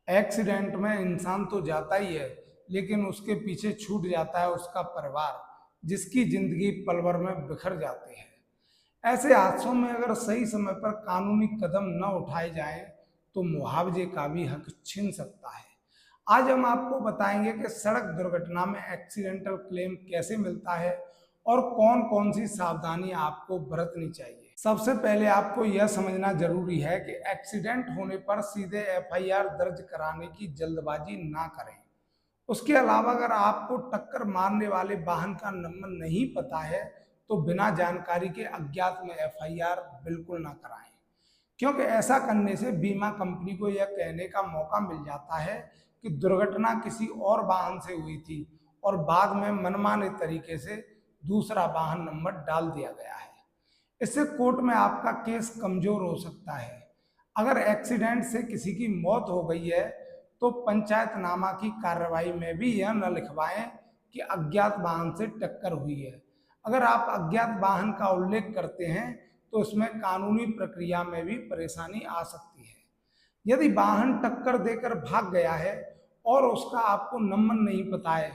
Accident में इंसान तो जाता ही है, लेकिन उसके पीछे छूट जाता है उसका परिवार, जिसकी जिंदगी पल भर में बिखर जाती है। ऐसे हादसों में अगर सही समय पर कानूनी कदम न उठाए जाएं, तो मुआवजे का भी हक छीन सकता है। आज हम आपको बताएंगे कि सड़क दुर्घटना में एक्सीडेंटल क्लेम कैसे मिलता है और कौन कौन सी सावधानी आपको बरतनी चाहिए। सबसे पहले आपको यह समझना जरूरी है कि एक्सीडेंट होने पर सीधे एफआईआर दर्ज कराने की जल्दबाजी ना करें। उसके अलावा अगर आपको टक्कर मारने वाले वाहन का नंबर नहीं पता है, तो बिना जानकारी के अज्ञात में एफआईआर बिल्कुल ना कराएं, क्योंकि ऐसा करने से बीमा कंपनी को यह कहने का मौका मिल जाता है कि दुर्घटना किसी और वाहन से हुई थी और बाद में मनमाने तरीके से दूसरा वाहन नंबर डाल दिया गया है। इससे कोर्ट में आपका केस कमजोर हो सकता है। अगर एक्सीडेंट से किसी की मौत हो गई है, तो पंचायतनामा की कार्रवाई में भी यह न लिखवाएं कि अज्ञात वाहन से टक्कर हुई है। अगर आप अज्ञात वाहन का उल्लेख करते हैं, तो इसमें कानूनी प्रक्रिया में भी परेशानी आ सकती है। यदि वाहन टक्कर देकर भाग गया है और उसका आपको नंबर नहीं पता है,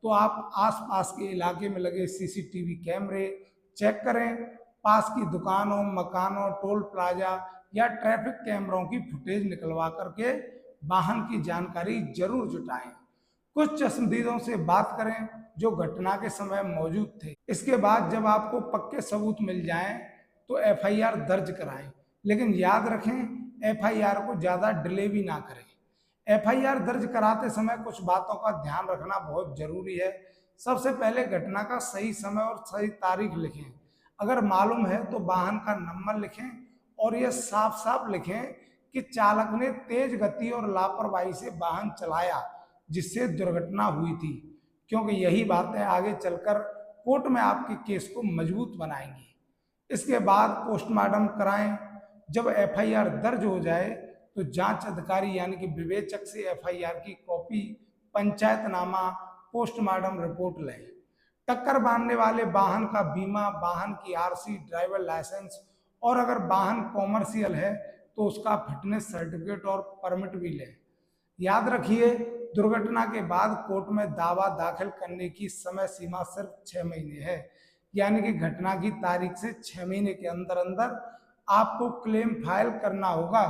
तो आप आसपास के इलाके में लगे सीसीटीवी कैमरे चेक करें। पास की दुकानों, मकानों, टोल प्लाजा या ट्रैफिक कैमरों की फुटेज निकलवा करके वाहन की जानकारी जरूर जुटाएं। कुछ चश्मदीदों से बात करें जो घटना के समय मौजूद थे। इसके बाद जब आपको पक्के सबूत मिल जाएं, तो एफआईआर दर्ज कराएं। लेकिन याद रखें, एफआईआर को ज़्यादा डिले भी ना करें। एफआईआर दर्ज कराते समय कुछ बातों का ध्यान रखना बहुत जरूरी है। सबसे पहले घटना का सही समय और सही तारीख लिखें। अगर मालूम है तो वाहन का नंबर लिखें और यह साफ साफ लिखें कि चालक ने तेज गति और लापरवाही से वाहन चलाया, जिससे दुर्घटना हुई थी, क्योंकि यही बातें आगे चलकर कोर्ट में आपके केस को मजबूत बनाएंगी। इसके बाद पोस्टमार्टम कराएं। जब एफआईआर दर्ज हो जाए, तो जांच अधिकारी यानी कि विवेचक से एफआईआर की कॉपी, पंचायतनामा, पोस्टमार्टम रिपोर्ट लें। टक्कर मारने वाले वाहन का बीमा, वाहन की आरसी, ड्राइवर लाइसेंस और अगर वाहन कॉमर्शियल है तो उसका फिटनेस सर्टिफिकेट और परमिट भी लें। याद रखिए, दुर्घटना के बाद कोर्ट में दावा दाखिल करने की समय सीमा सिर्फ 6 महीने है, यानी कि घटना की तारीख से 6 महीने के अंदर अंदर आपको क्लेम फाइल करना होगा।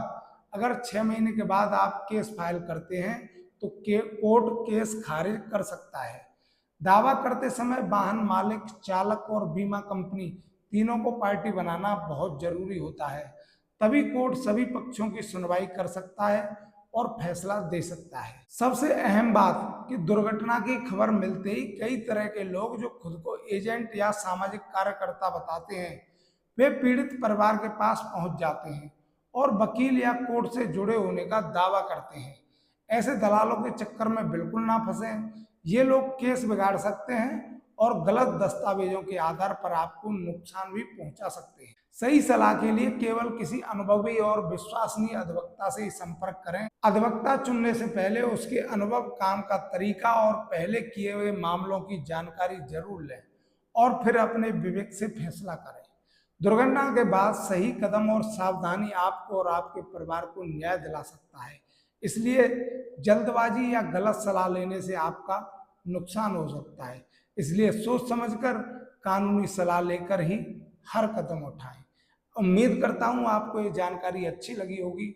अगर 6 महीने के बाद आप केस फाइल करते हैं, तो कोर्ट केस खारिज कर सकता है। दावा करते समय वाहन मालिक, चालक और बीमा कंपनी तीनों को पार्टी बनाना बहुत जरूरी होता है। तभी कोर्ट सभी पक्षों की सुनवाई कर सकता है और फैसला दे सकता है। सबसे अहम बात कि दुर्घटना की खबर मिलते ही कई तरह के लोग जो खुद को एजेंट या सामाजिक कार्यकर्ता बताते हैं, वे पीड़ित परिवार के पास पहुंच जाते हैं और वकील या कोर्ट से जुड़े होने का दावा करते हैं। ऐसे दलालों के चक्कर में बिल्कुल ना फंसें। ये लोग केस बिगाड़ सकते हैं और गलत दस्तावेजों के आधार पर आपको नुकसान भी पहुंचा सकते हैं। सही सलाह के लिए केवल किसी अनुभवी और विश्वसनीय अधिवक्ता से ही संपर्क करें। अधिवक्ता चुनने से पहले उसके अनुभव, काम का तरीका और पहले किए हुए मामलों की जानकारी जरूर लें और फिर अपने विवेक से फैसला करें। दुर्घटना के बाद सही कदम और सावधानी आपको और आपके परिवार को न्याय दिला सकता है। इसलिए जल्दबाजी या गलत सलाह लेने से आपका नुकसान हो सकता है। इसलिए सोच समझकर कानूनी सलाह लेकर ही हर कदम उठाएं। उम्मीद करता हूं आपको ये जानकारी अच्छी लगी होगी।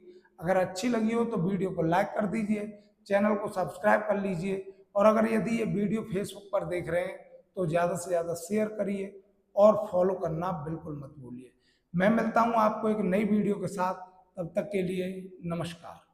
अगर अच्छी लगी हो तो वीडियो को लाइक कर दीजिए, चैनल को सब्सक्राइब कर लीजिए और अगर यदि ये वीडियो फेसबुक पर देख रहे हैं तो ज़्यादा से ज़्यादा शेयर करिए और फॉलो करना बिल्कुल मत भूलिए। मैं मिलता हूं आपको एक नई वीडियो के साथ, तब तक के लिए नमस्कार।